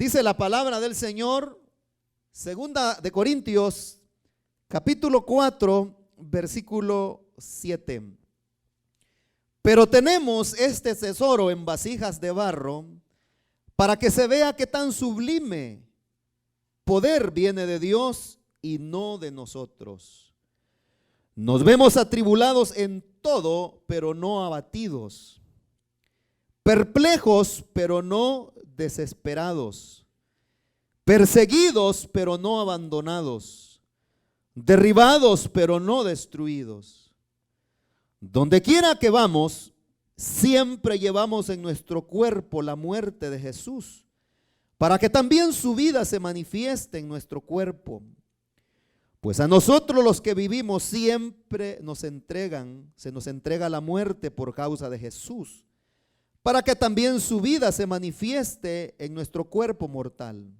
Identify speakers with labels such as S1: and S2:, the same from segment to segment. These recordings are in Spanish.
S1: Dice la palabra del Señor, segunda de Corintios, capítulo 4, versículo 7. Pero tenemos este tesoro en vasijas de barro, para que se vea que tan sublime poder viene de Dios y no de nosotros. Nos vemos atribulados en todo, pero no abatidos, perplejos, pero no desesperados, perseguidos, pero no abandonados, derribados, pero no destruidos. Donde quiera que vamos, siempre llevamos en nuestro cuerpo la muerte de Jesús, para que también su vida se manifieste en nuestro cuerpo. Pues a nosotros los que vivimos siempre se nos entrega la muerte por causa de Jesús, para que también su vida se manifieste en nuestro cuerpo mortal.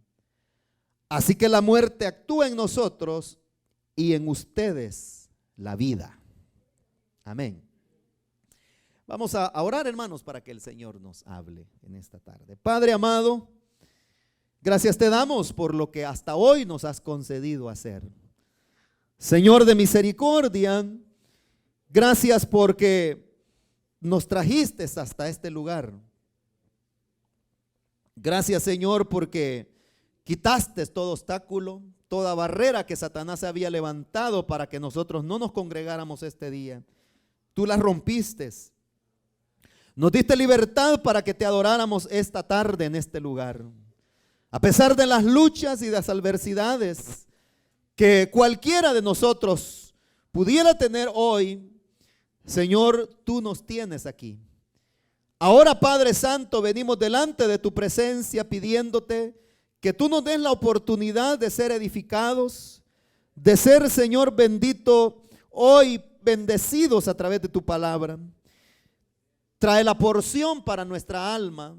S1: Así que la muerte actúa en nosotros y en ustedes la vida. Amén. Vamos a orar, hermanos, para que el Señor nos hable en esta tarde. Padre amado, gracias te damos por lo que hasta hoy nos has concedido hacer. Señor de misericordia, gracias porque nos trajiste hasta este lugar. Gracias, Señor, porque quitaste todo obstáculo, toda barrera que Satanás había levantado para que nosotros no nos congregáramos este día. Tú las rompiste. Nos diste libertad para que te adoráramos esta tarde en este lugar. A pesar de las luchas y de las adversidades que cualquiera de nosotros pudiera tener hoy, Señor, tú nos tienes aquí. Ahora, Padre Santo, venimos delante de tu presencia pidiéndote que tú nos des la oportunidad de ser edificados, de ser, Señor bendito, hoy bendecidos a través de tu palabra. Trae la porción para nuestra alma,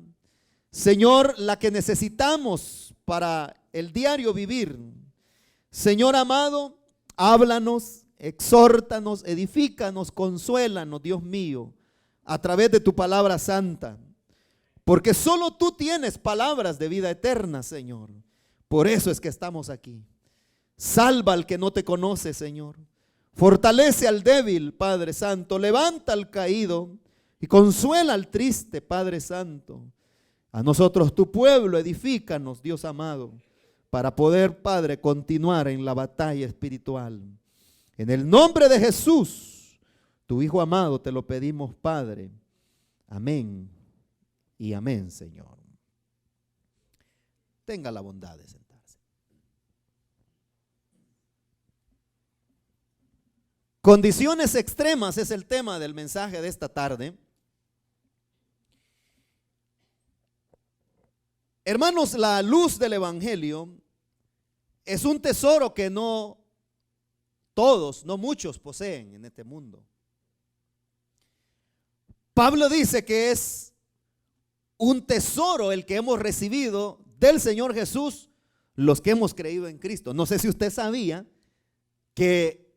S1: Señor, la que necesitamos para el diario vivir. Señor amado, háblanos, exhórtanos, edifícanos, consuélanos, Dios mío, a través de tu palabra santa. Porque solo tú tienes palabras de vida eterna, Señor. Por eso es que estamos aquí. Salva al que no te conoce, Señor. Fortalece al débil, Padre Santo. Levanta al caído y consuela al triste, Padre Santo. A nosotros, tu pueblo, edifícanos, Dios amado, para poder, Padre, continuar en la batalla espiritual. En el nombre de Jesús, tu Hijo amado, te lo pedimos, Padre. Amén y amén, Señor. Tenga la bondad de sentarse. Condiciones extremas es el tema del mensaje de esta tarde. Hermanos, la luz del Evangelio es un tesoro que no todos, no muchos poseen en este mundo. Pablo dice que es un tesoro el que hemos recibido del Señor Jesús, los que hemos creído en Cristo. No sé si usted sabía que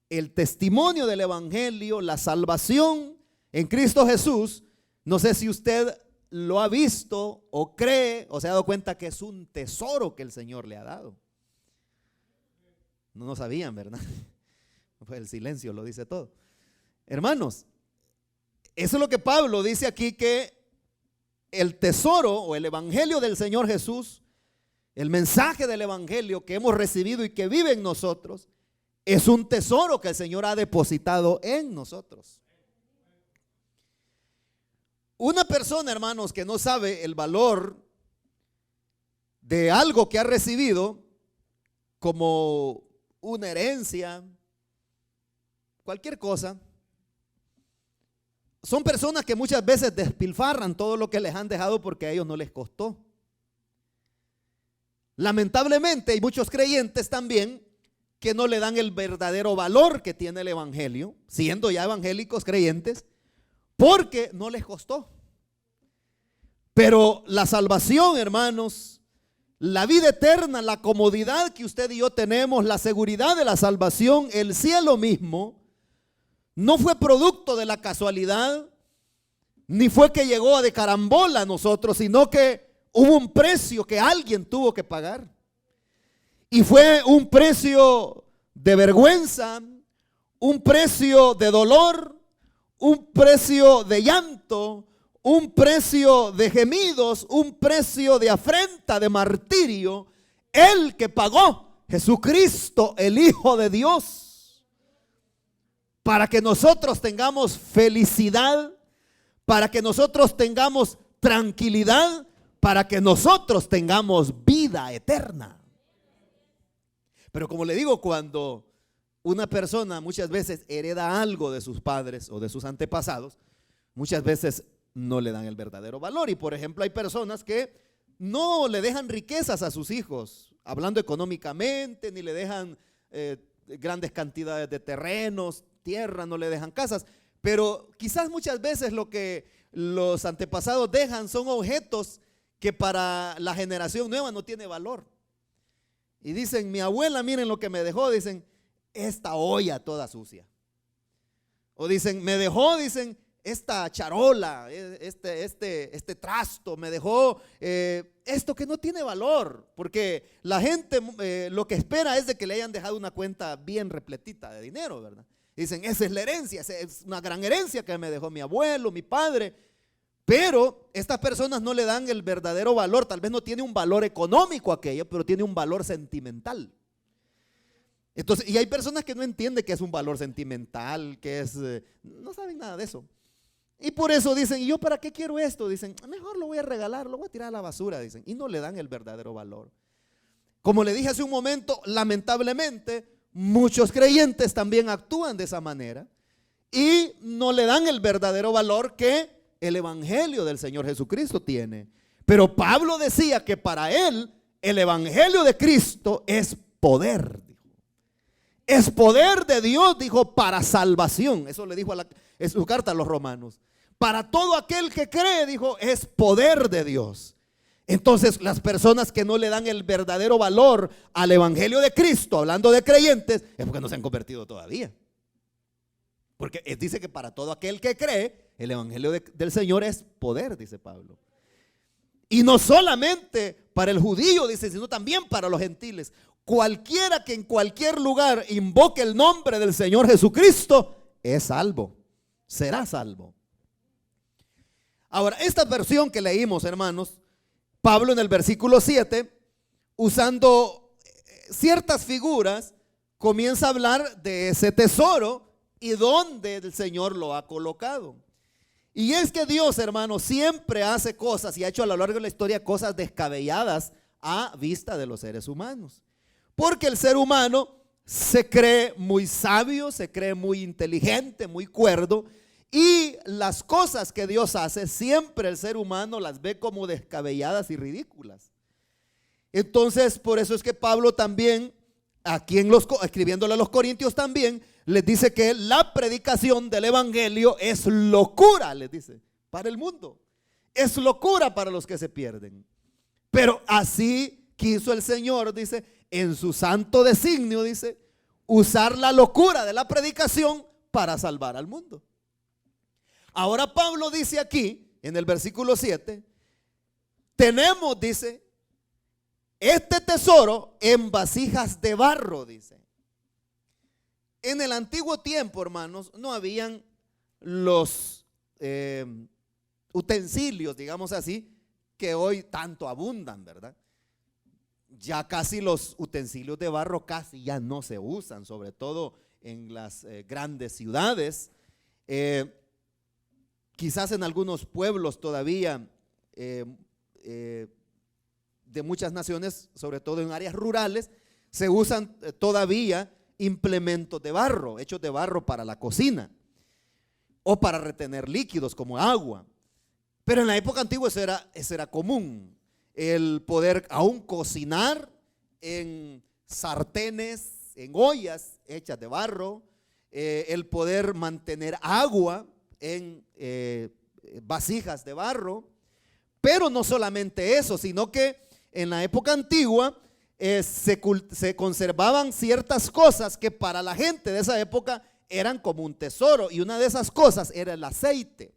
S1: el testimonio del Evangelio, la salvación en Cristo Jesús, no sé si usted lo ha visto o cree o se ha dado cuenta que es un tesoro que el Señor le ha dado. No sabían, ¿verdad? Pues el silencio lo dice todo. Hermanos, eso es lo que Pablo dice aquí, que el tesoro o el Evangelio del Señor Jesús, el mensaje del Evangelio que hemos recibido y que vive en nosotros, es un tesoro que el Señor ha depositado en nosotros. Una persona, hermanos, que no sabe el valor de algo que ha recibido, como una herencia, cualquier cosa, son personas que muchas veces despilfarran todo lo que les han dejado porque a ellos no les costó. Lamentablemente hay muchos creyentes también que no le dan el verdadero valor que tiene el Evangelio, siendo ya evangélicos creyentes, porque no les costó. Pero la salvación, hermanos, la vida eterna, la comodidad que usted y yo tenemos, la seguridad de la salvación, el cielo mismo, no fue producto de la casualidad, ni fue que llegó de carambola a nosotros, sino que hubo un precio que alguien tuvo que pagar. Y fue un precio de vergüenza, un precio de dolor, un precio de llanto, un precio de gemidos, un precio de afrenta, de martirio, el que pagó, Jesucristo, el Hijo de Dios, para que nosotros tengamos felicidad, para que nosotros tengamos tranquilidad, para que nosotros tengamos vida eterna. Pero como le digo, cuando una persona muchas veces hereda algo de sus padres o de sus antepasados, muchas veces no le dan el verdadero valor. Y por ejemplo, hay personas que no le dejan riquezas a sus hijos, hablando económicamente, ni le dejan grandes cantidades de terrenos, tierra, no le dejan casas. Pero quizás muchas veces lo que los antepasados dejan son objetos que para la generación nueva no tiene valor. Y dicen, mi abuela, miren lo que me dejó, dicen, esta olla toda sucia. O dicen, me dejó, dicen, esta charola, este trasto, me dejó esto que no tiene valor. Porque la gente lo que espera es de que le hayan dejado una cuenta bien repletita de dinero, ¿verdad? Dicen, esa es la herencia, esa es una gran herencia que me dejó mi abuelo, mi padre. Pero estas personas no le dan el verdadero valor. Tal vez no tiene un valor económico aquello, pero tiene un valor sentimental. Entonces, y hay personas que no entienden qué es un valor sentimental, que es, no saben nada de eso. Y por eso dicen, ¿y yo para qué quiero esto? Dicen, mejor lo voy a regalar, lo voy a tirar a la basura, dicen. Y no le dan el verdadero valor. Como le dije hace un momento, lamentablemente, muchos creyentes también actúan de esa manera y no le dan el verdadero valor que el evangelio del Señor Jesucristo tiene. Pero Pablo decía que para él el evangelio de Cristo es poder, dijo. Es poder de Dios, dijo, para salvación. Eso le dijo en su carta a los romanos. Para todo aquel que cree, dijo, es poder de Dios. Entonces las personas que no le dan el verdadero valor al evangelio de Cristo, hablando de creyentes, es porque no se han convertido todavía. Porque dice que para todo aquel que cree, el evangelio del Señor es poder, dice Pablo. Y no solamente para el judío, dice, sino también para los gentiles. Cualquiera que en cualquier lugar invoque el nombre del Señor Jesucristo es salvo, será salvo. Ahora, esta versión que leímos, hermanos, Pablo en el versículo 7, usando ciertas figuras, comienza a hablar de ese tesoro y dónde el Señor lo ha colocado. Y es que Dios, hermanos, siempre hace cosas y ha hecho a lo largo de la historia cosas descabelladas a vista de los seres humanos. Porque el ser humano se cree muy sabio, se cree muy inteligente, muy cuerdo, y las cosas que Dios hace, siempre el ser humano las ve como descabelladas y ridículas. Entonces, por eso es que Pablo también, aquí escribiéndole a los Corintios también, les dice que la predicación del evangelio es locura, les dice, para el mundo. Es locura para los que se pierden. Pero así quiso el Señor, dice, en su santo designio, dice, usar la locura de la predicación para salvar al mundo. Ahora Pablo dice aquí, en el versículo 7, tenemos, dice, este tesoro en vasijas de barro, dice. En el antiguo tiempo, hermanos, no habían los utensilios, digamos así, que hoy tanto abundan, ¿verdad? Ya casi los utensilios de barro casi ya no se usan, sobre todo en las grandes ciudades. Quizás en algunos pueblos todavía de muchas naciones, sobre todo en áreas rurales, se usan todavía implementos de barro, hechos de barro para la cocina o para retener líquidos como agua. Pero en la época antigua eso era común, el poder aún cocinar en sartenes, en ollas hechas de barro, el poder mantener agua en vasijas de barro. Pero no solamente eso, sino que en la época antigua se conservaban ciertas cosas que para la gente de esa época eran como un tesoro, y una de esas cosas era el aceite.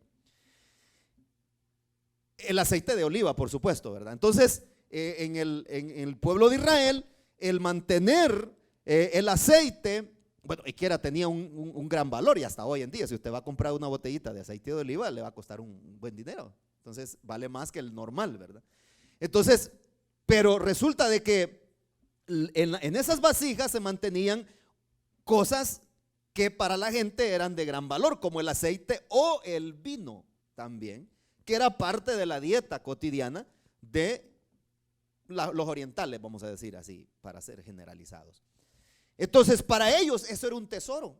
S1: El aceite de oliva, por supuesto, ¿verdad? Entonces, en el pueblo de Israel, el mantener el aceite, bueno, Ikea tenía un gran valor, y hasta hoy en día, si usted va a comprar una botellita de aceite de oliva, le va a costar un buen dinero. Entonces, vale más que el normal, ¿verdad? Entonces, pero resulta de que en esas vasijas se mantenían cosas que para la gente eran de gran valor, como el aceite o el vino también, que era parte de la dieta cotidiana de los orientales, vamos a decir así, para ser generalizados. Entonces, para ellos eso era un tesoro.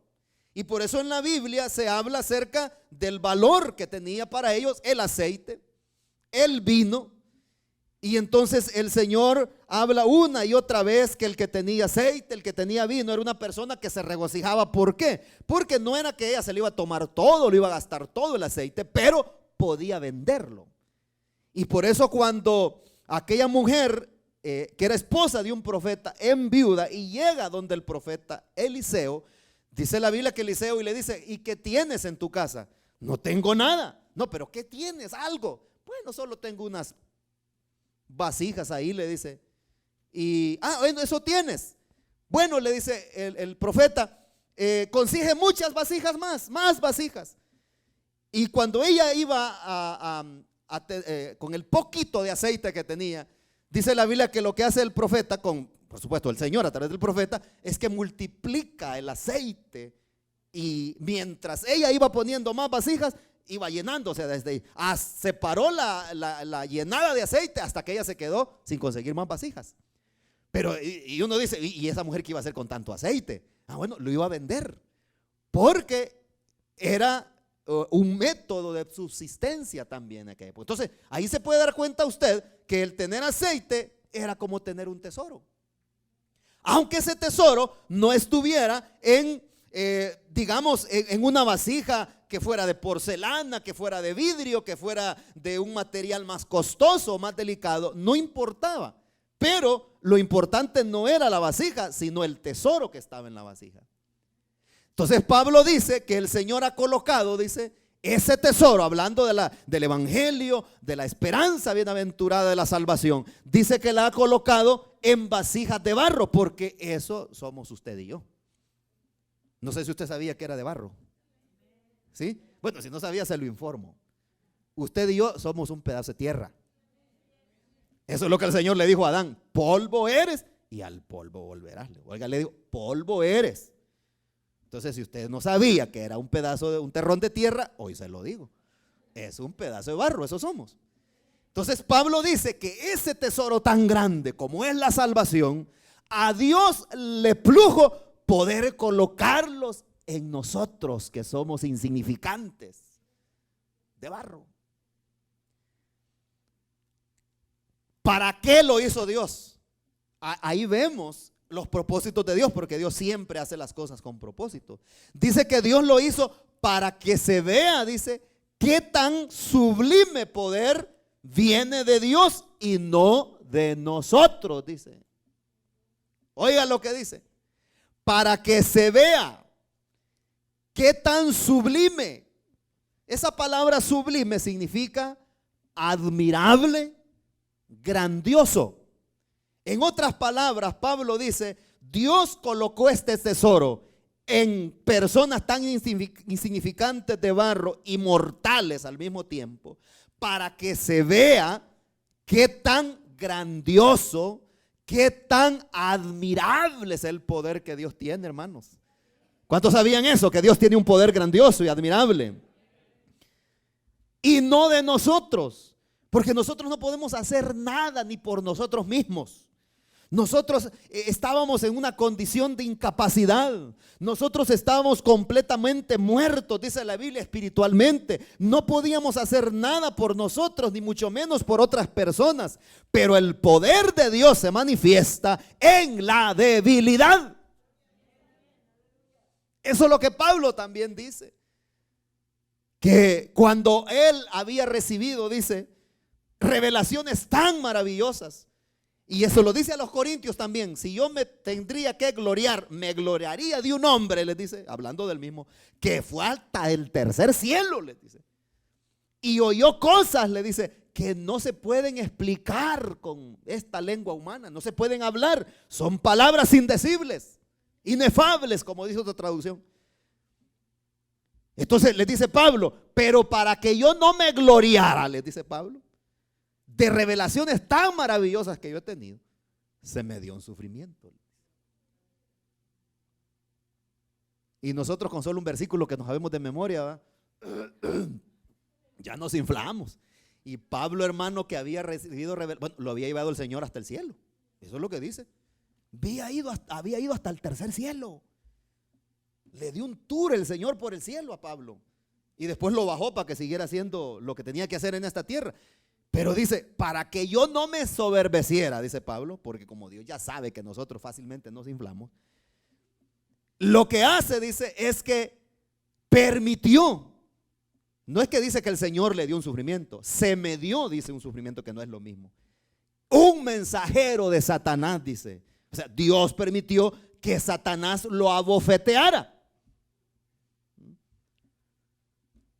S1: Y por eso en la Biblia se habla acerca del valor que tenía para ellos el aceite, el vino. Y entonces el Señor habla una y otra vez que el que tenía aceite, el que tenía vino, era una persona que se regocijaba. ¿Por qué? Porque no era que ella se le iba a tomar todo, lo iba a gastar todo el aceite, pero podía venderlo. Y por eso cuando aquella mujer que era esposa de un profeta enviuda y llega donde el profeta Eliseo, dice la Biblia que Eliseo y le dice: ¿y qué tienes en tu casa? No tengo nada. No, pero ¿qué tienes? Algo. Bueno, solo tengo unas vasijas ahí, le dice. Y, bueno, eso tienes. Bueno, le dice el profeta, consigue muchas vasijas más vasijas. Y cuando ella iba con el poquito de aceite que tenía, dice la Biblia que lo que hace el profeta, por supuesto el Señor a través del profeta, es que multiplica el aceite. Y mientras ella iba poniendo más vasijas, iba llenándose desde ahí. Separó la llenada de aceite hasta que ella se quedó sin conseguir más vasijas. Pero, y uno dice, ¿y esa mujer qué iba a hacer con tanto aceite? Bueno, lo iba a vender, porque era un método de subsistencia también en aquella época. Entonces, ahí se puede dar cuenta usted que el tener aceite era como tener un tesoro. Aunque ese tesoro no estuviera digamos, en una vasija que fuera de porcelana, que fuera de vidrio, que fuera de un material más costoso, más delicado, no importaba. Pero lo importante no era la vasija, sino el tesoro que estaba en la vasija. Entonces Pablo dice que el Señor ha colocado, dice, ese tesoro, hablando del evangelio, de la esperanza bienaventurada de la salvación, dice que la ha colocado en vasijas de barro, porque eso somos usted y yo. No sé si usted sabía que era de barro. ¿Sí? Bueno, si no sabía, se lo informo. Usted y yo somos un pedazo de tierra. Eso es lo que el Señor le dijo a Adán: polvo eres y al polvo volverás. Oiga, le digo, polvo eres. Entonces, si usted no sabía que era un pedazo de un terrón de tierra, hoy se lo digo. Es un pedazo de barro, eso somos. Entonces Pablo dice que ese tesoro tan grande como es la salvación, a Dios le plujo poder colocarlos en nosotros, que somos insignificantes, de barro. ¿Para qué lo hizo Dios? Ahí vemos los propósitos de Dios, porque Dios siempre hace las cosas con propósito. Dice que Dios lo hizo para que se vea, dice, qué tan sublime poder viene de Dios y no de nosotros, dice. Oiga lo que dice: para que se vea qué tan sublime. Esa palabra sublime significa admirable, grandioso. En otras palabras, Pablo dice: Dios colocó este tesoro en personas tan insignificantes de barro y mortales al mismo tiempo, para que se vea qué tan grandioso, qué tan admirable es el poder que Dios tiene, hermanos. ¿Cuántos sabían eso? Que Dios tiene un poder grandioso y admirable. Y no de nosotros, porque nosotros no podemos hacer nada ni por nosotros mismos. Nosotros estábamos en una condición de incapacidad. Nosotros estábamos completamente muertos, dice la Biblia, espiritualmente. No podíamos hacer nada por nosotros, ni mucho menos por otras personas. Pero el poder de Dios se manifiesta en la debilidad. Eso es lo que Pablo también dice. Que cuando él había recibido, dice, revelaciones tan maravillosas. Y eso lo dice a los corintios también: si yo me tendría que gloriar, me gloriaría de un hombre, les dice, hablando del mismo, que fue hasta el tercer cielo, les dice, y oyó cosas, le dice, que no se pueden explicar con esta lengua humana, no se pueden hablar, son palabras indecibles, inefables, como dice otra traducción. Entonces les dice Pablo, pero para que yo no me gloriara, les dice Pablo, de revelaciones tan maravillosas que yo he tenido, se me dio un sufrimiento. Y nosotros con solo un versículo que nos sabemos de memoria, ¿va? Ya nos inflamos. Y Pablo, hermano, que había recibido bueno, lo había llevado el Señor hasta el cielo. Eso es lo que dice. Había ido hasta el tercer cielo. Le dio un tour el Señor por el cielo a Pablo. Y después lo bajó para que siguiera haciendo lo que tenía que hacer en esta tierra. Pero dice, para que yo no me soberbeciera, dice Pablo, porque como Dios ya sabe que nosotros fácilmente nos inflamos, lo que hace, dice, es que permitió. No es que dice que el Señor le dio un sufrimiento, se me dio, dice, un sufrimiento que no es lo mismo. Un mensajero de Satanás, dice. O sea, Dios permitió que Satanás lo abofeteara.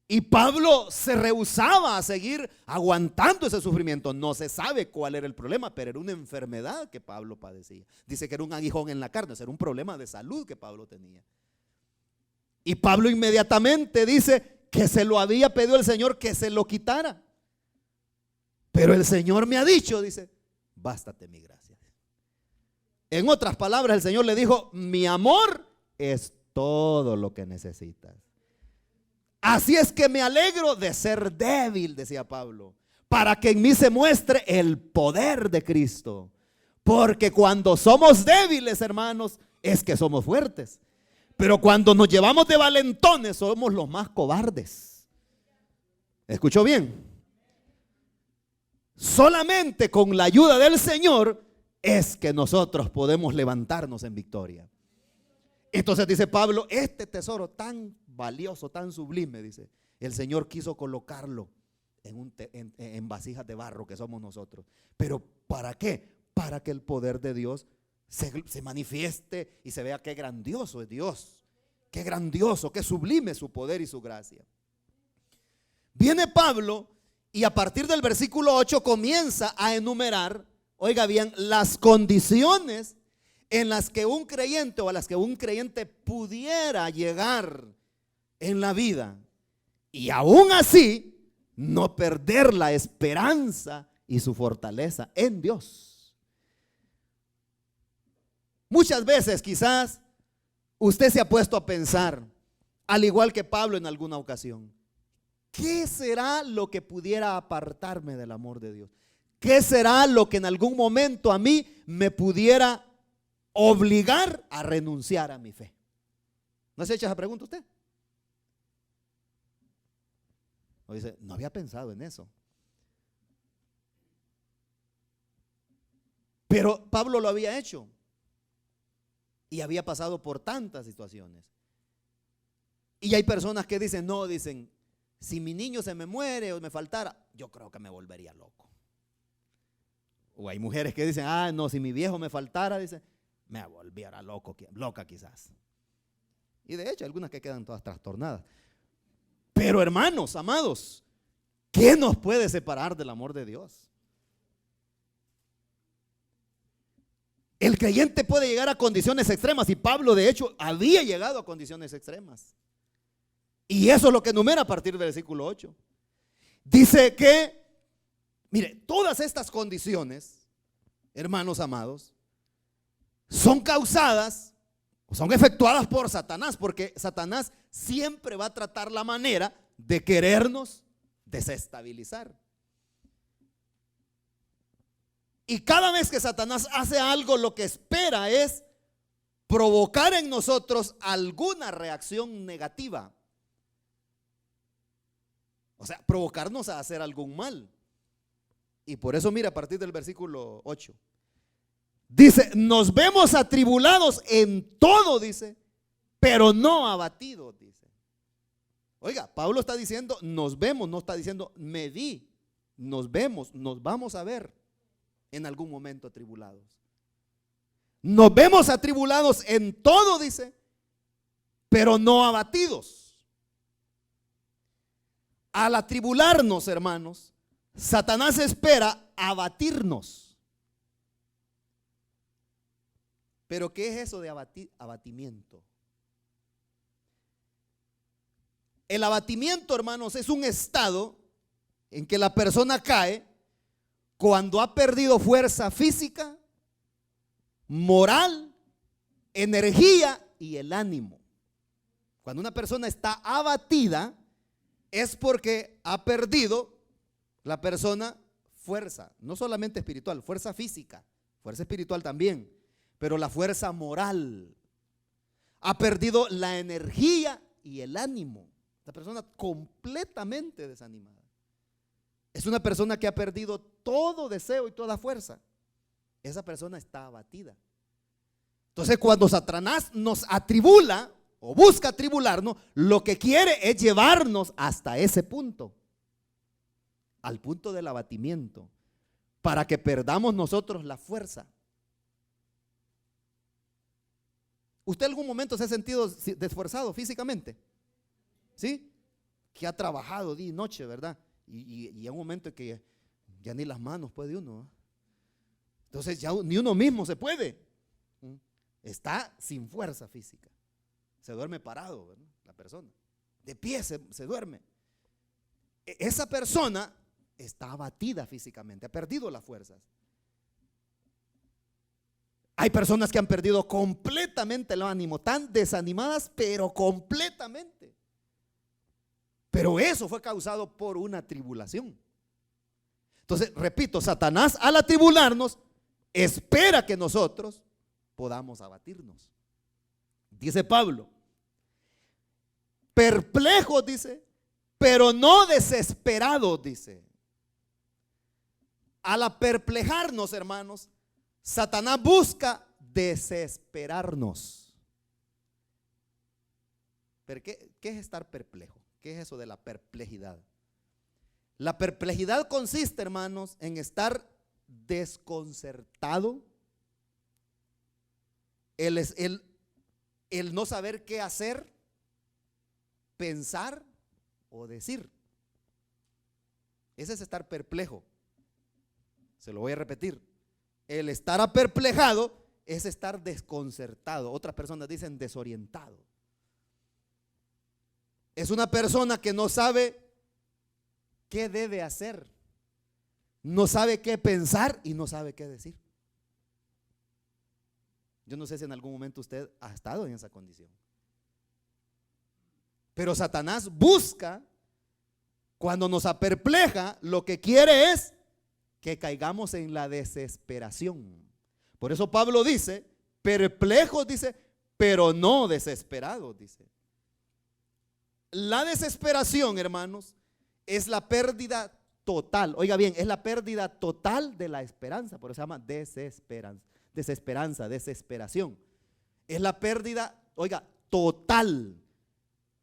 S1: Y Pablo se rehusaba a seguir aguantando ese sufrimiento. No se sabe cuál era el problema, pero era una enfermedad que Pablo padecía. Dice que era un aguijón en la carne, o sea, era un problema de salud que Pablo tenía. Y Pablo inmediatamente dice que se lo había pedido el Señor que se lo quitara. Pero el Señor me ha dicho, dice, bástate mi gracia. En otras palabras, el Señor le dijo, mi amor es todo lo que necesitas. Así es que me alegro de ser débil, decía Pablo, para que en mí se muestre el poder de Cristo. Porque cuando somos débiles, hermanos, es que somos fuertes. Pero cuando nos llevamos de valentones, somos los más cobardes. ¿Escuchó bien? Solamente con la ayuda del Señor es que nosotros podemos levantarnos en victoria. Entonces dice Pablo, este tesoro tan valioso, tan sublime, dice, el Señor quiso colocarlo en vasijas de barro que somos nosotros. ¿Pero para qué? Para que el poder de Dios se manifieste y se vea qué grandioso es Dios, qué grandioso, qué sublime su poder y su gracia. Viene Pablo y a partir del versículo 8 comienza a enumerar, oiga bien, las condiciones en las que un creyente o a las que un creyente pudiera llegar en la vida y aún así no perder la esperanza y su fortaleza en Dios. Muchas veces quizás usted se ha puesto a pensar, al igual que Pablo en alguna ocasión, ¿qué será lo que pudiera apartarme del amor de Dios? ¿Qué será lo que en algún momento a mí me pudiera obligar a renunciar a mi fe? ¿No se echa esa pregunta usted? O dice, no había pensado en eso. Pero Pablo lo había hecho y había pasado por tantas situaciones. Y hay personas que dicen, no, dicen, si mi niño se me muere o me faltara, yo creo que me volvería loco. O hay mujeres que dicen, no, si mi viejo me faltara, dice, me volviera loca quizás. Y de hecho, algunas que quedan todas trastornadas. Pero hermanos, amados, ¿qué nos puede separar del amor de Dios? El creyente puede llegar a condiciones extremas y Pablo de hecho había llegado a condiciones extremas. Y eso es lo que enumera a partir del versículo 8. Dice que, mire, todas estas condiciones, hermanos amados, son causadas, son efectuadas por Satanás, porque Satanás siempre va a tratar la manera de querernos desestabilizar. Y cada vez que Satanás hace algo, lo que espera es provocar en nosotros alguna reacción negativa. O sea, provocarnos a hacer algún mal. Y por eso mira a partir del versículo 8. Dice, nos vemos atribulados en todo, dice, pero no abatidos, dice. Oiga, Pablo está diciendo, nos vemos, no está diciendo, me vi. Nos vemos, nos vamos a ver en algún momento atribulados. Nos vemos atribulados en todo, dice, pero no abatidos. Al atribularnos, hermanos, Satanás espera abatirnos. Pero ¿qué es eso de abatimiento? El abatimiento, hermanos, es un estado en que la persona cae cuando ha perdido fuerza física, moral, energía y el ánimo. Cuando una persona está abatida es porque ha perdido la persona fuerza, no solamente espiritual, fuerza física, fuerza espiritual también, pero la fuerza moral. Ha perdido la energía y el ánimo. La persona completamente desanimada. Es una persona que ha perdido todo deseo y toda fuerza. Esa persona está abatida. Entonces, cuando Satanás nos atribula o busca atribularnos, lo que quiere es llevarnos hasta ese punto, al punto del abatimiento, para que perdamos nosotros la fuerza. ¿Usted en algún momento se ha sentido desfuerzado físicamente? ¿Sí? Que ha trabajado día y noche, ¿verdad? Y hay un momento en que ya ni las manos puede uno, ¿eh? Entonces ya ni uno mismo se puede. Está sin fuerza física. Se duerme parado, ¿verdad? La persona. De pie se duerme. Esa persona está abatida físicamente, ha perdido las fuerzas. Hay personas que han perdido completamente el ánimo, tan desanimadas, pero completamente. Pero eso fue causado por una tribulación. Entonces, repito, Satanás al atribularnos espera que nosotros podamos abatirnos. Dice Pablo, perplejos, dice, pero no desesperados, dice. Al perplejarnos, hermanos, Satanás busca desesperarnos. ¿Pero qué es estar perplejo? ¿Qué es eso de la perplejidad? La perplejidad consiste, hermanos, en estar desconcertado, el no saber qué hacer, pensar o decir. Ese es estar perplejo. Se lo voy a repetir. El estar aperplejado es estar desconcertado. Otras personas dicen desorientado. Es una persona que no sabe qué debe hacer, no sabe qué pensar y no sabe qué decir. Yo no sé si en algún momento usted ha estado en esa condición. Pero Satanás busca, cuando nos aperpleja, lo que quiere es que caigamos en la desesperación. Por eso Pablo dice, perplejos, dice, pero no desesperados, dice. La desesperación, hermanos, es la pérdida total. Oiga bien, es la pérdida total de la esperanza. Por eso se llama desesperación. Es la pérdida, oiga, total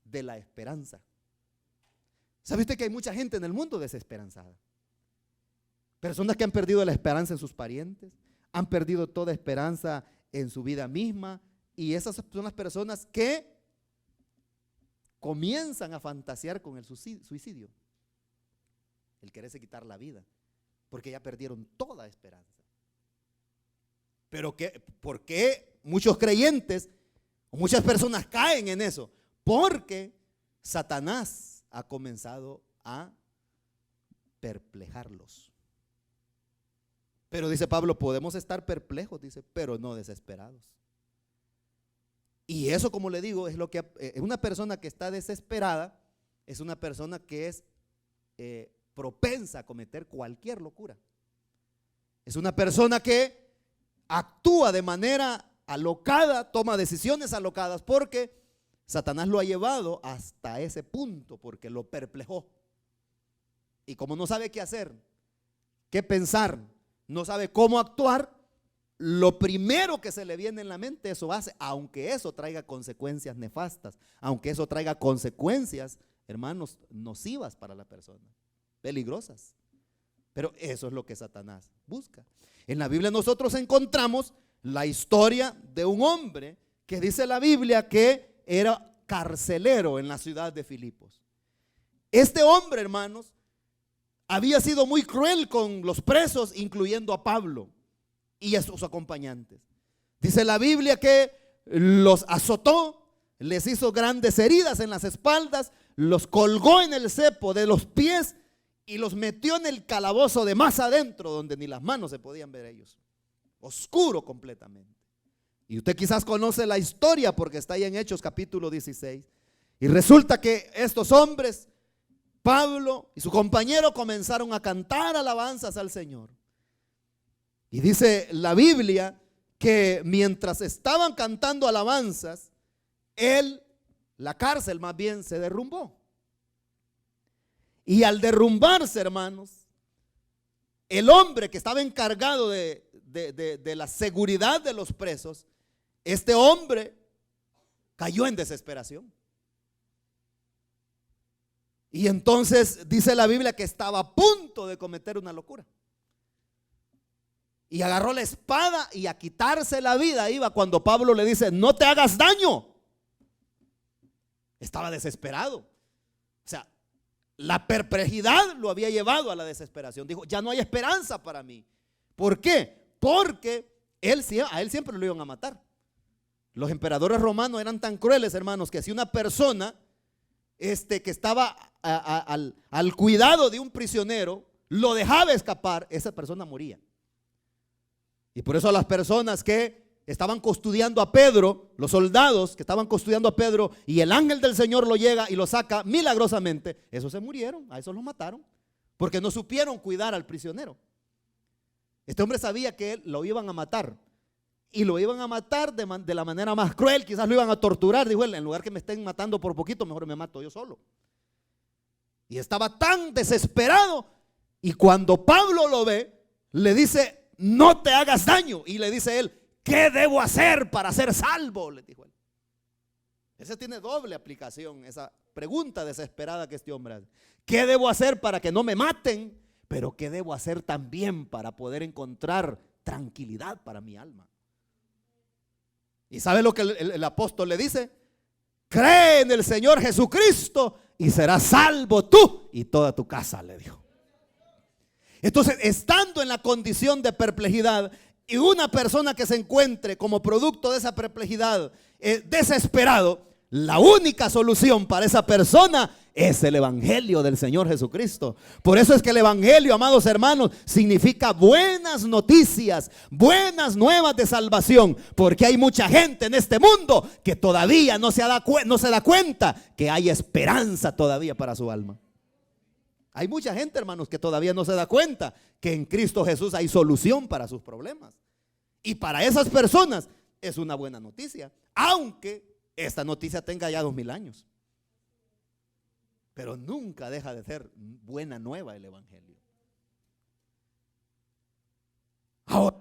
S1: de la esperanza. ¿Sabe usted que hay mucha gente en el mundo desesperanzada? Personas que han perdido la esperanza en sus parientes, han perdido toda esperanza en su vida misma, y esas son las personas que comienzan a fantasear con el suicidio, el quererse quitar la vida, porque ya perdieron toda esperanza. Pero ¿por qué muchos creyentes, muchas personas caen en eso? Porque Satanás ha comenzado a perplejarlos. Pero dice Pablo, podemos estar perplejos, dice, pero no desesperados. Y eso, como le digo, es lo que una persona que está desesperada es una persona que es propensa a cometer cualquier locura. Es una persona que actúa de manera alocada, toma decisiones alocadas, porque Satanás lo ha llevado hasta ese punto, porque lo perplejó. Y como no sabe qué hacer, qué pensar, no sabe cómo actuar, lo primero que se le viene en la mente, eso hace, aunque eso traiga consecuencias nefastas, aunque eso traiga consecuencias, hermanos, nocivas para la persona, peligrosas. Pero eso es lo que Satanás busca. En la Biblia nosotros encontramos la historia de un hombre que dice la Biblia que era carcelero en la ciudad de Filipos. Este hombre, hermanos, había sido muy cruel con los presos, incluyendo a Pablo y a sus acompañantes. Dice la Biblia que los azotó, les hizo grandes heridas en las espaldas, los colgó en el cepo de los pies y los metió en el calabozo de más adentro, donde ni las manos se podían ver ellos. Oscuro completamente. Y usted quizás conoce la historia porque está ahí en Hechos capítulo 16. Y resulta que estos hombres, Pablo y su compañero, comenzaron a cantar alabanzas al Señor. Y dice la Biblia que mientras estaban cantando alabanzas, la cárcel más bien se derrumbó. Y al derrumbarse, hermanos, el hombre que estaba encargado de la seguridad de los presos, este hombre cayó en desesperación. Y entonces dice la Biblia que estaba a punto de cometer una locura. Y agarró la espada y a quitarse la vida iba cuando Pablo le dice: no te hagas daño. Estaba desesperado. O sea, la perplejidad lo había llevado a la desesperación. Dijo: ya no hay esperanza para mí. ¿Por qué? Porque a él siempre lo iban a matar. Los emperadores romanos eran tan crueles, hermanos, que si una persona que estaba al cuidado de un prisionero lo dejaba escapar, esa persona moría. Y por eso las personas que estaban custodiando a Pedro, los soldados que estaban custodiando a Pedro, y el ángel del Señor lo llega y lo saca milagrosamente, esos se murieron, a esos los mataron, porque no supieron cuidar al prisionero. Este hombre sabía que lo iban a matar, y lo iban a matar de la manera más cruel, quizás lo iban a torturar. Dijo él: en lugar que me estén matando por poquito, mejor me mato yo solo. Y estaba tan desesperado, y cuando Pablo lo ve, le dice: no te hagas daño. Y le dice él: ¿qué debo hacer para ser salvo? Le dijo él. Esa tiene doble aplicación, esa pregunta desesperada que este hombre hace. ¿Qué debo hacer para que no me maten? Pero ¿qué debo hacer también para poder encontrar tranquilidad para mi alma? ¿Y sabe lo que el apóstol le dice? Cree en el Señor Jesucristo y serás salvo tú y toda tu casa, le dijo. Entonces, estando en la condición de perplejidad, y una persona que se encuentre como producto de esa perplejidad, desesperado, la única solución para esa persona es el evangelio del Señor Jesucristo. Por eso es que el evangelio, amados hermanos, significa buenas noticias, buenas nuevas de salvación, porque hay mucha gente en este mundo que todavía no se da cuenta que hay esperanza todavía para su alma. Hay mucha gente, hermanos, que todavía no se da cuenta que en Cristo Jesús hay solución para sus problemas. Y para esas personas es una buena noticia, aunque esta noticia tenga ya 2000 años. Pero nunca deja de ser buena nueva el evangelio. Ahora,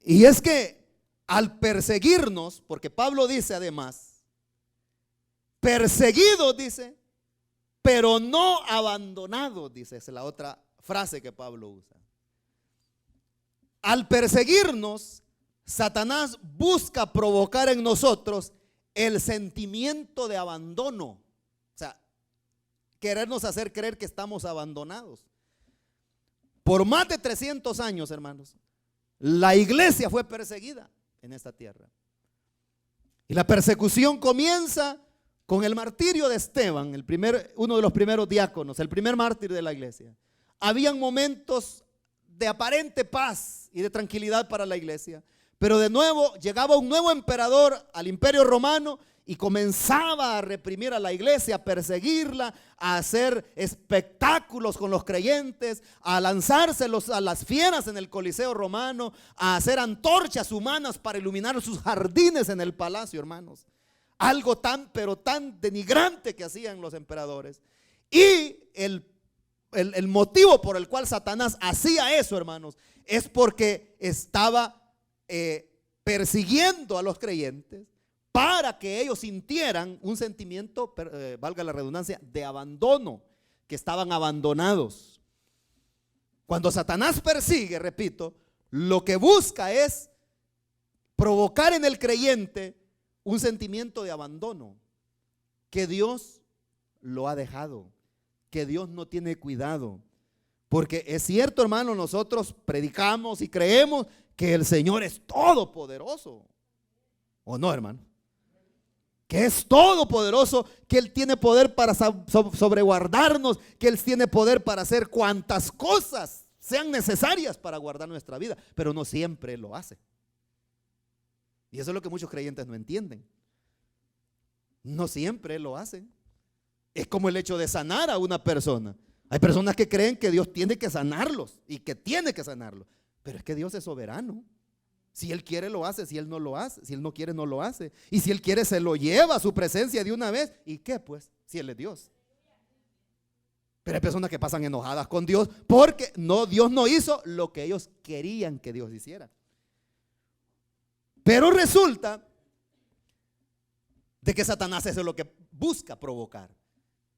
S1: y es que al perseguirnos, porque Pablo dice además, perseguidos, dice, pero no abandonados, dice, esa es la otra frase que Pablo usa. Al perseguirnos, Satanás busca provocar en nosotros el sentimiento de abandono. O sea, querernos hacer creer que estamos abandonados. Por más de 300 años, hermanos, la iglesia fue perseguida en esta tierra. Y la persecución comienza con el martirio de Esteban, uno de los primeros diáconos, el primer mártir de la iglesia. Habían momentos de aparente paz y de tranquilidad para la iglesia, pero de nuevo llegaba un nuevo emperador al imperio romano y comenzaba a reprimir a la iglesia, a perseguirla, a hacer espectáculos con los creyentes, a lanzárselos a las fieras en el Coliseo romano, a hacer antorchas humanas para iluminar sus jardines en el palacio, hermanos. Algo pero tan denigrante que hacían los emperadores. Y el motivo por el cual Satanás hacía eso, hermanos, es porque estaba persiguiendo a los creyentes para que ellos sintieran un sentimiento, valga la redundancia, de abandono, que estaban abandonados. Cuando Satanás persigue, repito, lo que busca es provocar en el creyente un sentimiento de abandono, que Dios lo ha dejado, que Dios no tiene cuidado. Porque es cierto, hermano, nosotros predicamos y creemos que el Señor es todopoderoso. ¿O no, hermano? Que es todopoderoso, que Él tiene poder para sobreguardarnos, que Él tiene poder para hacer cuantas cosas sean necesarias para guardar nuestra vida, pero no siempre lo hace. Y eso es lo que muchos creyentes no entienden. No siempre lo hacen. Es como el hecho de sanar a una persona. Hay personas que creen que Dios tiene que sanarlos y que tiene que sanarlos, pero es que Dios es soberano. Si Él quiere lo hace, si Él no lo hace, si Él no quiere no lo hace. Y si Él quiere se lo lleva a su presencia de una vez. ¿Y qué pues? Si Él es Dios. Pero hay personas que pasan enojadas con Dios porque Dios no hizo lo que ellos querían que Dios hiciera. Pero resulta de que Satanás es lo que busca provocar.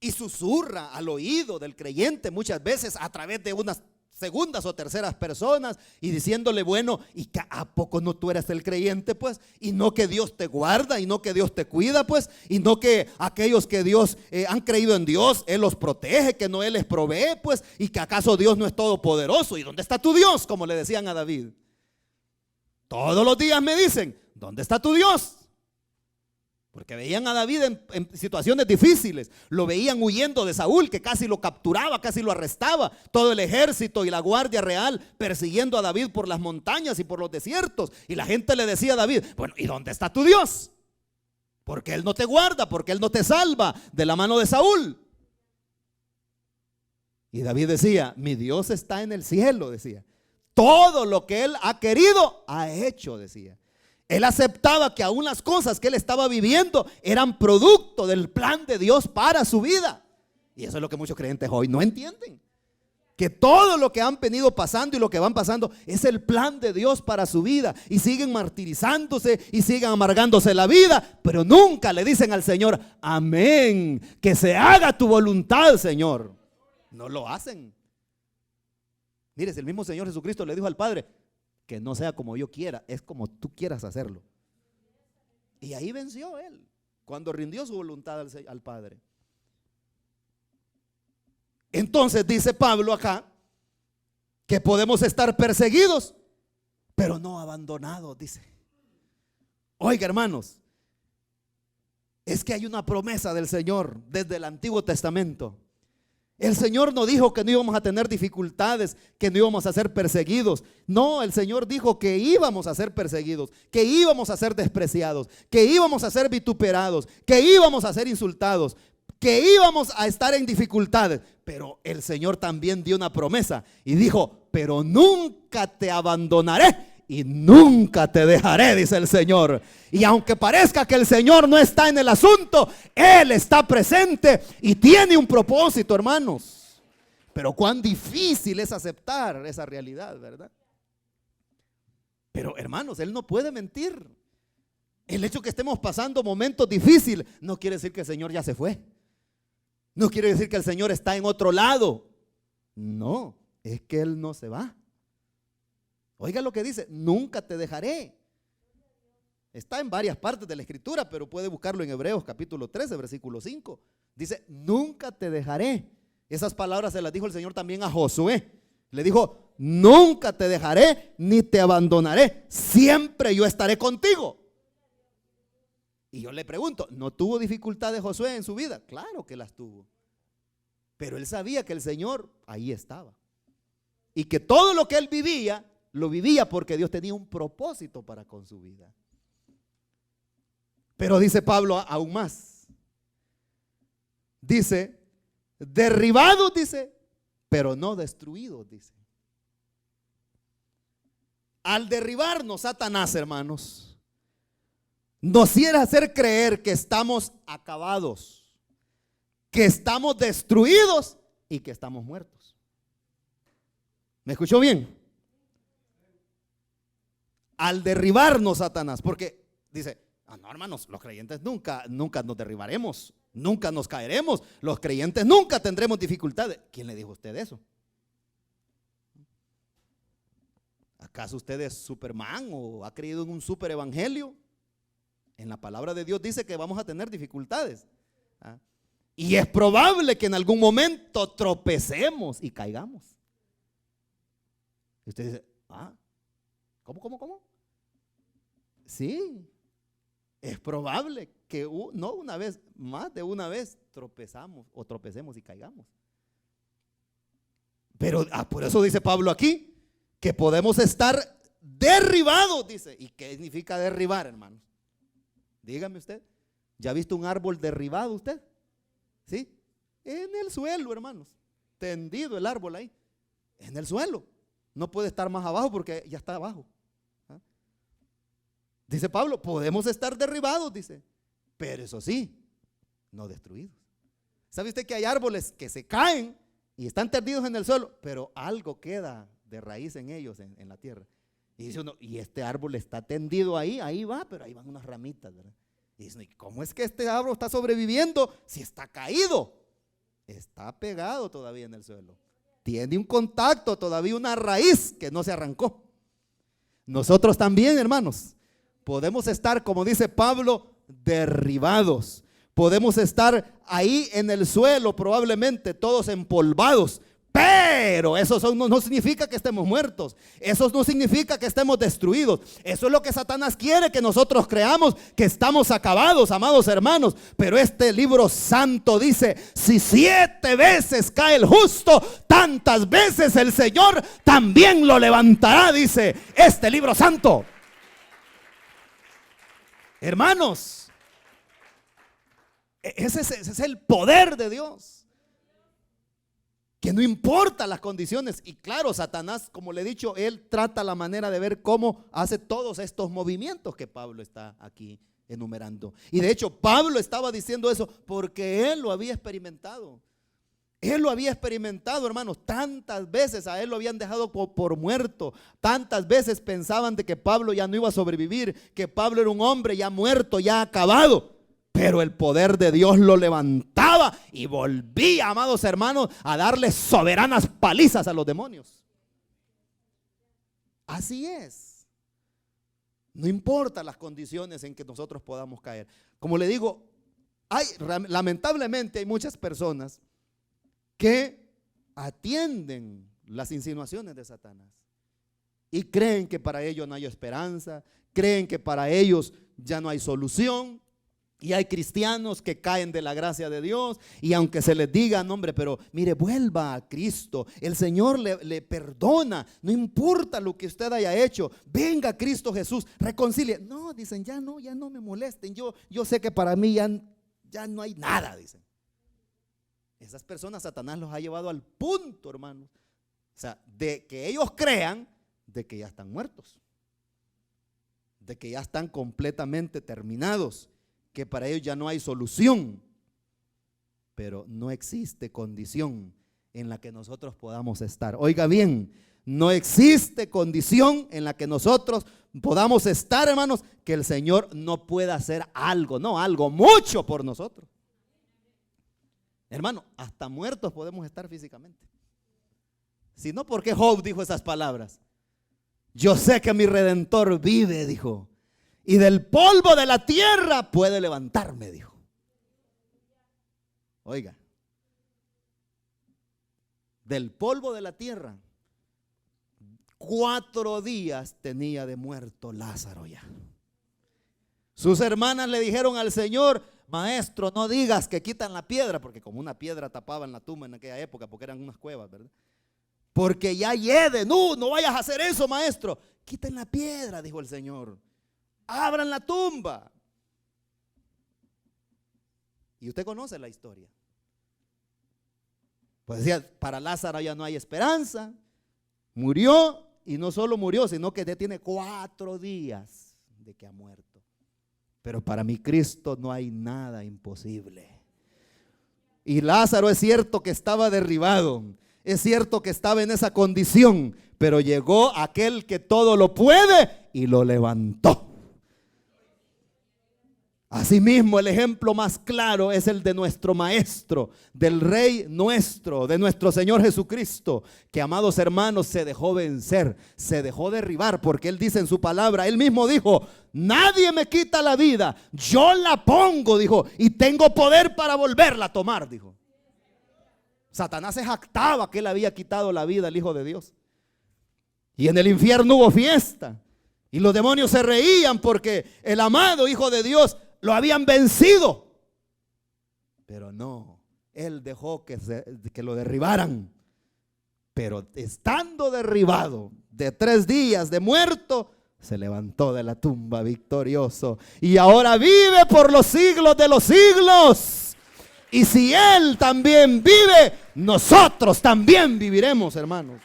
S1: Y susurra al oído del creyente muchas veces a través de unas segundas o terceras personas y diciéndole, bueno, ¿y que a poco no tú eres el creyente pues? Y no que Dios te guarda, y no que Dios te cuida pues, y no que aquellos que Dios han creído en Dios, Él los protege, que no Él les provee pues, y que acaso Dios no es todopoderoso. ¿Y dónde está tu Dios? Como le decían a David. Todos los días me dicen, ¿dónde está tu Dios? Porque veían a David en situaciones difíciles. Lo veían huyendo de Saúl, que casi lo capturaba, casi lo arrestaba. Todo el ejército y la guardia real persiguiendo a David por las montañas y por los desiertos. Y la gente le decía a David, bueno, ¿y dónde está tu Dios? Porque Él no te guarda, porque Él no te salva de la mano de Saúl. Y David decía, mi Dios está en el cielo, decía. Todo lo que Él ha querido, ha hecho, decía. Él aceptaba que aún las cosas que él estaba viviendo eran producto del plan de Dios para su vida. Y eso es lo que muchos creyentes hoy no entienden. Que todo lo que han venido pasando y lo que van pasando es el plan de Dios para su vida. Y siguen martirizándose y siguen amargándose la vida, pero nunca le dicen al Señor, amén, que se haga tu voluntad, Señor. No lo hacen. Mire, si el mismo Señor Jesucristo le dijo al Padre, que no sea como yo quiera, es como tú quieras hacerlo. Y ahí venció Él, cuando rindió su voluntad al Padre. Entonces dice Pablo acá, que podemos estar perseguidos, pero no abandonados, dice. Oiga, hermanos, es que hay una promesa del Señor desde el Antiguo Testamento. El Señor no dijo que no íbamos a tener dificultades, que no íbamos a ser perseguidos. No, el Señor dijo que íbamos a ser perseguidos, que íbamos a ser despreciados, que íbamos a ser vituperados, que íbamos a ser insultados, que íbamos a estar en dificultades. Pero el Señor también dio una promesa y dijo, pero nunca te abandonaré y nunca te dejaré, dice el Señor. Y aunque parezca que el Señor no está en el asunto, Él está presente y tiene un propósito, hermanos. Pero cuán difícil es aceptar esa realidad, ¿verdad? Pero hermanos, Él no puede mentir. El hecho que estemos pasando momentos difíciles no quiere decir que el Señor ya se fue. No quiere decir que el Señor está en otro lado. No, es que Él no se va. Oiga lo que dice, nunca te dejaré. Está en varias partes de la escritura, pero puede buscarlo en Hebreos capítulo 13, versículo 5. Dice, nunca te dejaré. Esas palabras se las dijo el Señor también a Josué. Le dijo, nunca te dejaré ni te abandonaré. Siempre yo estaré contigo. Y yo le pregunto, ¿no tuvo dificultades Josué en su vida? Claro que las tuvo. Pero él sabía que el Señor ahí estaba. Y que todo lo que él vivía, lo vivía porque Dios tenía un propósito para con su vida. Pero dice Pablo aún más. Dice, derribados, dice, pero no destruidos, dice. Al derribarnos Satanás, hermanos, nos quiere hacer creer que estamos acabados, que estamos destruidos y que estamos muertos. ¿Me escuchó bien? Al derribarnos Satanás, porque dice, no, hermanos, los creyentes nunca nos derribaremos, nunca nos caeremos, los creyentes nunca tendremos dificultades. ¿Quién le dijo a usted eso? ¿Acaso usted es Superman o ha creído en un super evangelio? En la palabra de Dios dice que vamos a tener dificultades. Y es probable que en algún momento tropecemos y caigamos. Y usted dice, ¿cómo? Sí, es probable que no una vez, más de una vez tropecemos y caigamos. Pero por eso dice Pablo aquí, que podemos estar derribados, dice. ¿Y qué significa derribar, hermanos? Dígame usted, ¿ya ha visto un árbol derribado usted? ¿Sí? En el suelo, hermanos, tendido el árbol ahí, en el suelo. No puede estar más abajo porque ya está abajo. Dice Pablo, podemos estar derribados, dice, pero eso sí, no destruidos. ¿Sabe usted que hay árboles que se caen y están tendidos en el suelo, pero algo queda de raíz en ellos, en la tierra? Y dice uno, y este árbol está tendido ahí va, pero ahí van unas ramitas, ¿verdad? Y dice, ¿cómo es que este árbol está sobreviviendo si está caído? Está pegado todavía en el suelo. Tiene un contacto, todavía una raíz que no se arrancó. Nosotros también, hermanos, podemos estar, como dice Pablo, derribados. Podemos estar ahí en el suelo, probablemente todos empolvados. Pero eso no significa que estemos muertos. Eso no significa que estemos destruidos. Eso es lo que Satanás quiere que nosotros creamos, que estamos acabados, amados hermanos. Pero este libro santo dice, si 7 veces cae el justo, tantas veces el Señor también lo levantará, dice este libro santo. Hermanos, ese es el poder de Dios. Que no importa las condiciones. Y claro, Satanás, como le he dicho, él trata la manera de ver cómo hace todos estos movimientos que Pablo está aquí enumerando. Y de hecho, Pablo estaba diciendo eso porque él lo había experimentado. Él lo había experimentado, hermanos. Tantas veces a él lo habían dejado por muerto. Tantas veces pensaban de que Pablo ya no iba a sobrevivir, que Pablo era un hombre ya muerto, ya acabado. Pero el poder de Dios lo levantaba y volvía, amados hermanos, a darle soberanas palizas a los demonios. Así es. No importa las condiciones en que nosotros podamos caer. Como le digo, lamentablemente hay muchas personas que atienden las insinuaciones de Satanás y creen que para ellos no hay esperanza, creen que para ellos ya no hay solución. Y hay cristianos que caen de la gracia de Dios y aunque se les diga, no hombre, pero mire, vuelva a Cristo, el Señor le perdona, no importa lo que usted haya hecho, venga a Cristo Jesús, reconcilie. No, dicen, ya no me molesten, yo sé que para mí ya no hay nada, dicen. Esas personas Satanás los ha llevado al punto, hermanos, o sea, de que ellos crean de que ya están muertos, de que ya están completamente terminados, que para ellos ya no hay solución. Pero no existe condición en la que nosotros podamos estar. Oiga bien, no existe condición en la que nosotros podamos estar, hermanos, que el Señor no pueda hacer algo, no, algo mucho por nosotros. Hermano, hasta muertos podemos estar físicamente. Si no, ¿por qué Job dijo esas palabras? Yo sé que mi Redentor vive, dijo, y del polvo de la tierra puede levantarme, dijo. Oiga, del polvo de la tierra, 4 días tenía de muerto Lázaro ya. Sus hermanas le dijeron al Señor, maestro, no digas que quitan la piedra, porque como una piedra tapaban la tumba en aquella época, porque eran unas cuevas, ¿verdad? Porque ya hiede, no vayas a hacer eso, maestro. Quiten la piedra, dijo el Señor. Abran la tumba. Y usted conoce la historia. Pues decía, para Lázaro ya no hay esperanza. Murió, y no solo murió, sino que ya tiene 4 días de que ha muerto. Pero para mi Cristo no hay nada imposible. Y Lázaro es cierto que estaba derribado, es cierto que estaba en esa condición, pero llegó aquel que todo lo puede y lo levantó. Asimismo, el ejemplo más claro es el de nuestro Maestro, del Rey nuestro, de nuestro Señor Jesucristo, que, amados hermanos, se dejó vencer, se dejó derribar, porque Él dice en su palabra, Él mismo dijo: nadie me quita la vida, yo la pongo, dijo, y tengo poder para volverla a tomar, dijo. Satanás se jactaba que Él había quitado la vida al Hijo de Dios. Y en el infierno hubo fiesta, y los demonios se reían porque el amado Hijo de Dios lo habían vencido. Pero no, Él dejó que lo derribaran. Pero estando derribado de 3 días de muerto, se levantó de la tumba victorioso. Y ahora vive por los siglos de los siglos. Y si Él también vive, nosotros también viviremos, hermanos.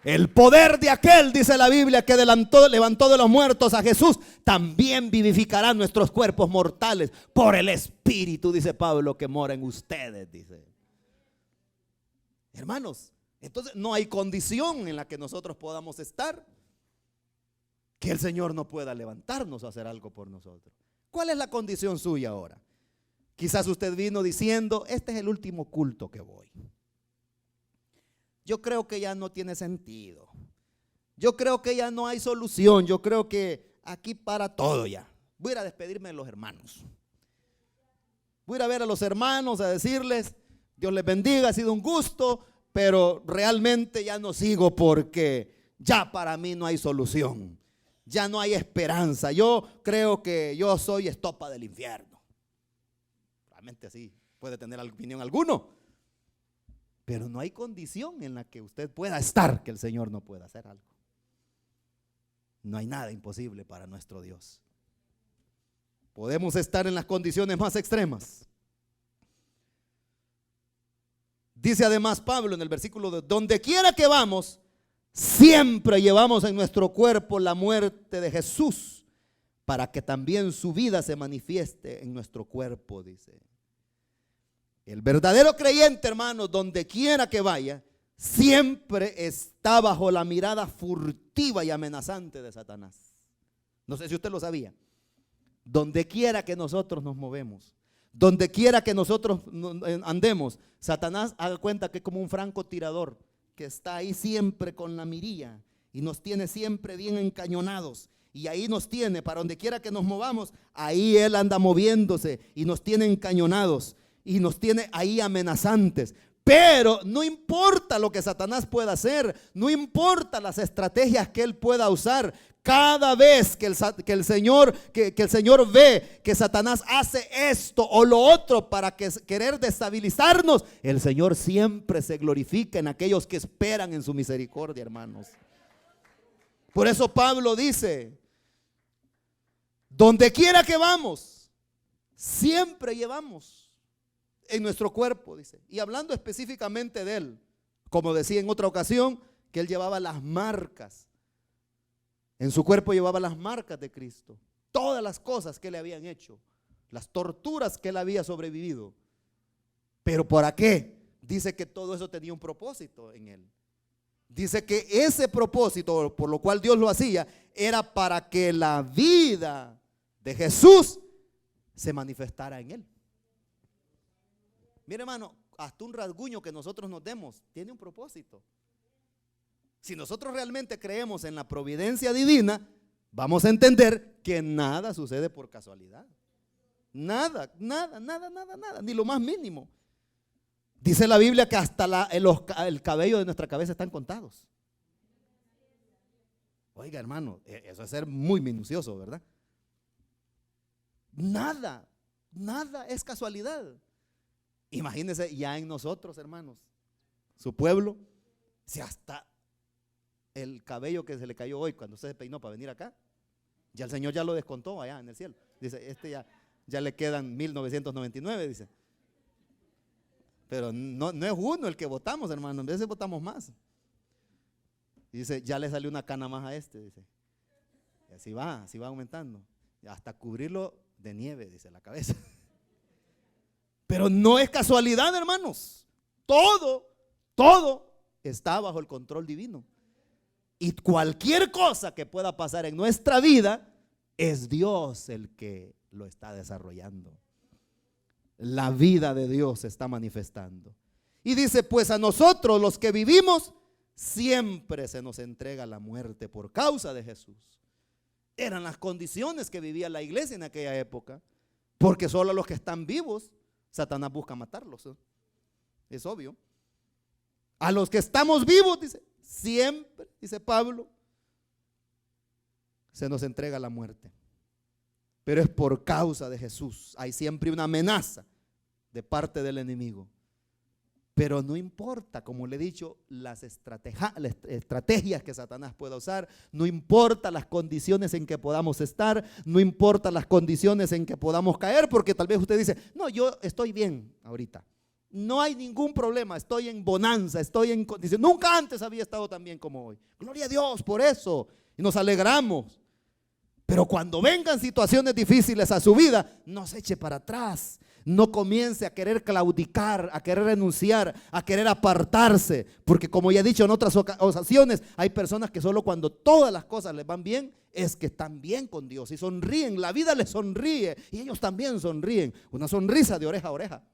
S1: El poder de aquel, dice la Biblia, que levantó de los muertos a Jesús, también vivificará nuestros cuerpos mortales por el Espíritu, dice Pablo, que mora en ustedes, dice. Hermanos, entonces no hay condición en la que nosotros podamos estar que el Señor no pueda levantarnos a hacer algo por nosotros. ¿Cuál es la condición suya ahora? Quizás usted vino diciendo: este es el último culto que voy. Yo creo que ya no tiene sentido. Yo creo que ya no hay solución. Yo creo que aquí para todo ya. Voy a ir a despedirme de los hermanos. Voy a ir a ver a los hermanos, a decirles: Dios les bendiga, ha sido un gusto, pero realmente ya no sigo porque ya para mí no hay solución. Ya no hay esperanza. Yo creo que yo soy estopa del infierno. Realmente así puede tener opinión alguno. Pero no hay condición en la que usted pueda estar que el Señor no pueda hacer algo. No hay nada imposible para nuestro Dios. Podemos estar en las condiciones más extremas. Dice además Pablo en el versículo 2: donde quiera que vamos, siempre llevamos en nuestro cuerpo la muerte de Jesús, para que también su vida se manifieste en nuestro cuerpo, dice. El verdadero creyente, hermanos, donde quiera que vaya, siempre está bajo la mirada furtiva y amenazante de Satanás. No sé si usted lo sabía. Donde quiera que nosotros nos movemos, donde quiera que nosotros andemos, Satanás, haga cuenta que es como un francotirador que está ahí siempre con la mirilla y nos tiene siempre bien encañonados. Y ahí nos tiene, para donde quiera que nos movamos, ahí él anda moviéndose y nos tiene encañonados. Y nos tiene ahí amenazantes. Pero no importa lo que Satanás pueda hacer, no importa las estrategias que él pueda usar. Cada vez que el Señor ve que Satanás hace esto o lo otro para querer destabilizarnos, el Señor siempre se glorifica en aquellos que esperan en su misericordia, hermanos. Por eso Pablo dice: donde quiera que vamos, siempre llevamos en nuestro cuerpo, dice. Y hablando específicamente de él, como decía en otra ocasión, que él llevaba las marcas. En su cuerpo llevaba las marcas de Cristo. Todas las cosas que le habían hecho, las torturas que él había sobrevivido. ¿Pero para qué? Dice que todo eso tenía un propósito en él. Dice que ese propósito, por lo cual Dios lo hacía, era para que la vida de Jesús se manifestara en él. Mire, hermano, hasta un rasguño que nosotros nos demos tiene un propósito. Si nosotros realmente creemos en la providencia divina, vamos a entender que nada sucede por casualidad. Nada, ni lo más mínimo. Dice la Biblia que hasta el cabello de nuestra cabeza están contados. Oiga, hermano, eso es ser muy minucioso, ¿verdad? Nada es casualidad. Imagínense ya en nosotros, hermanos, su pueblo, si hasta el cabello que se le cayó hoy cuando usted se peinó para venir acá, ya el Señor ya lo descontó allá en el cielo. Dice, ya le quedan 1999, dice. Pero no es uno el que votamos, hermano, en vez de votamos más. Dice, ya le salió una cana más a este, dice. Y así va aumentando. Hasta cubrirlo de nieve, dice, la cabeza. Pero no es casualidad, hermanos. Todo está bajo el control divino. Y cualquier cosa que pueda pasar en nuestra vida Es Dios el que lo está desarrollando. La vida de Dios se está manifestando. Y dice, pues a nosotros los que vivimos, siempre se nos entrega la muerte por causa de Jesús. Eran las condiciones que vivía la iglesia en aquella época, porque solo a los que están vivos, Satanás busca matarlos. Es obvio. A los que estamos vivos, dice, siempre, dice Pablo, se nos entrega la muerte. Pero es por causa de Jesús. Hay siempre una amenaza de parte del enemigo. Pero no importa, como le he dicho, las estrategias que Satanás pueda usar, no importa las condiciones en que podamos estar, no importa las condiciones en que podamos caer, porque tal vez usted dice, no, yo estoy bien ahorita, no hay ningún problema, estoy en bonanza, estoy en condición, nunca antes había estado tan bien como hoy. Gloria a Dios por eso, y nos alegramos. Pero cuando vengan situaciones difíciles a su vida, no se eche para atrás. No comience a querer claudicar, a querer renunciar, a querer apartarse. Porque como ya he dicho en otras ocasiones, hay personas que solo cuando todas las cosas les van bien, es que están bien con Dios y sonríen. La vida les sonríe y ellos también sonríen. Una sonrisa de oreja a oreja.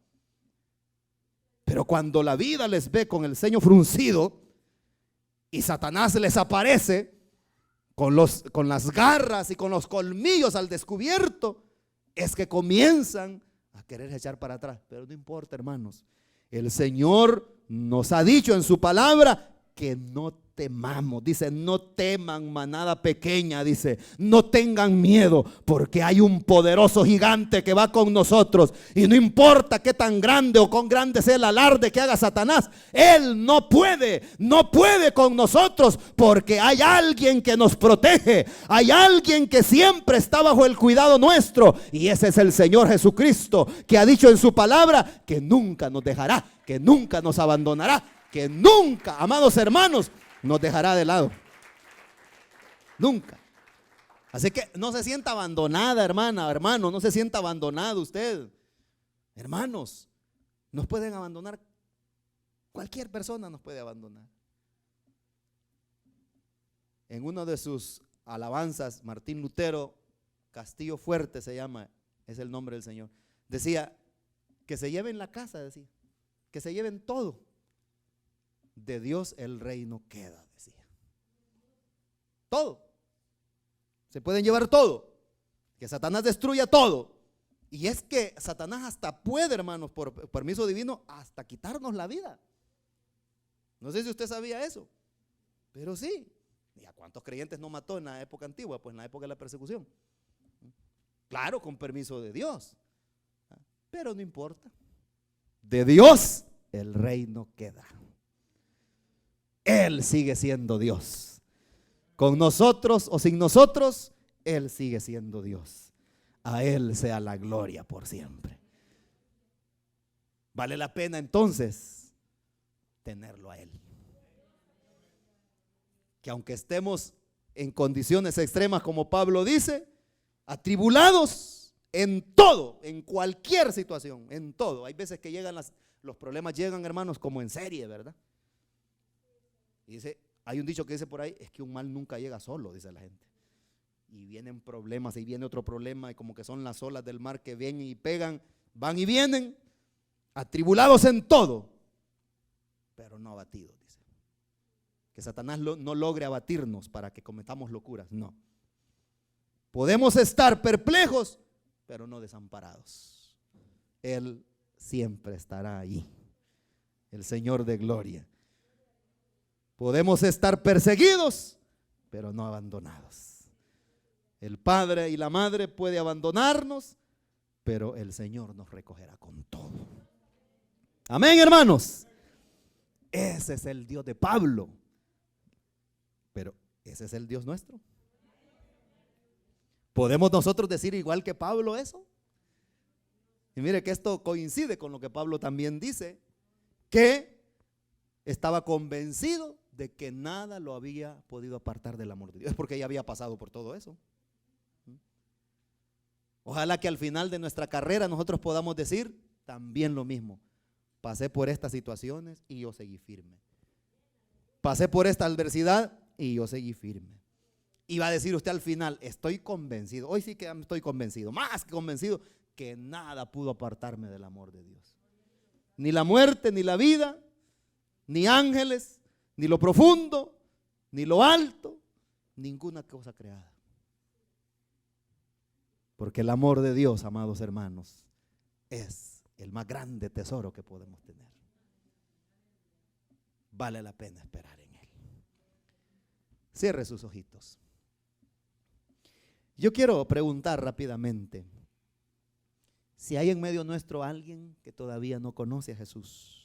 S1: Pero cuando la vida les ve con el ceño fruncido y Satanás les aparece con las garras y con los colmillos al descubierto, es que comienzan a querer echar para atrás. Pero no importa, hermanos, el Señor nos ha dicho en su palabra que no temamos. Dice, no teman, manada pequeña. Dice, no tengan miedo, porque hay un poderoso gigante que va con nosotros. Y no importa qué tan grande o cuán grande sea el alarde que haga Satanás, él no puede con nosotros, porque hay alguien que nos protege. Hay alguien que siempre está bajo el cuidado nuestro, y ese es el Señor Jesucristo, que ha dicho en su palabra que nunca nos dejará, que nunca nos abandonará, que nunca, amados hermanos, nos dejará de lado. Nunca. Así que no se sienta abandonada, hermana, hermano, no se sienta abandonado usted. Hermanos, nos pueden abandonar. Cualquier persona nos puede abandonar. En una de sus alabanzas, Martín Lutero, Castillo Fuerte se llama, es el nombre del Señor, decía, que se lleven la casa, decía, que se lleven todo. De Dios el reino queda, decía. Todo. Se pueden llevar todo. Que Satanás destruya todo. Y es que Satanás hasta puede, hermanos, por permiso divino, hasta quitarnos la vida. No sé si usted sabía eso, pero sí. ¿Y a cuántos creyentes no mató en la época antigua? Pues en la época de la persecución. Claro, con permiso de Dios. Pero no importa. De Dios el reino queda. Él sigue siendo Dios. Con nosotros o sin nosotros, Él sigue siendo Dios. A Él sea la gloria por siempre. Vale la pena entonces tenerlo a Él. Que aunque estemos en condiciones extremas, como Pablo dice, atribulados en todo, en cualquier situación, en todo. Hay veces que llegan los problemas llegan, hermanos, como en serie, ¿verdad? Y dice, hay un dicho que dice por ahí, es que un mal nunca llega solo, dice la gente. Y vienen problemas, y viene otro problema, y como que son las olas del mar que vienen y pegan, van y vienen, atribulados en todo, pero no abatidos, dice. Que Satanás no logre abatirnos para que cometamos locuras, no. Podemos estar perplejos, pero no desamparados. Él siempre estará allí, el Señor de gloria. Podemos estar perseguidos, pero no abandonados. El padre y la madre puede abandonarnos, pero el Señor nos recogerá con todo. Amén, hermanos. Ese es el Dios de Pablo, pero ese es el Dios nuestro. ¿Podemos nosotros decir igual que Pablo eso? Y mire que esto coincide con lo que Pablo también dice, que estaba convencido de que nada lo había podido apartar del amor de Dios. Es porque ya había pasado por todo eso. Ojalá que al final de nuestra carrera nosotros podamos decir también lo mismo. Pasé por estas situaciones y yo seguí firme. Pasé por esta adversidad y yo seguí firme. Y va a decir usted al final, estoy convencido, hoy sí que estoy convencido, más que convencido, que nada pudo apartarme del amor de Dios. Ni la muerte, ni la vida, ni ángeles, ni lo profundo, ni lo alto, ninguna cosa creada. Porque el amor de Dios, amados hermanos, es el más grande tesoro que podemos tener. Vale la pena esperar en Él. Cierre sus ojitos. Yo quiero preguntar rápidamente si hay en medio nuestro alguien que todavía no conoce a Jesús.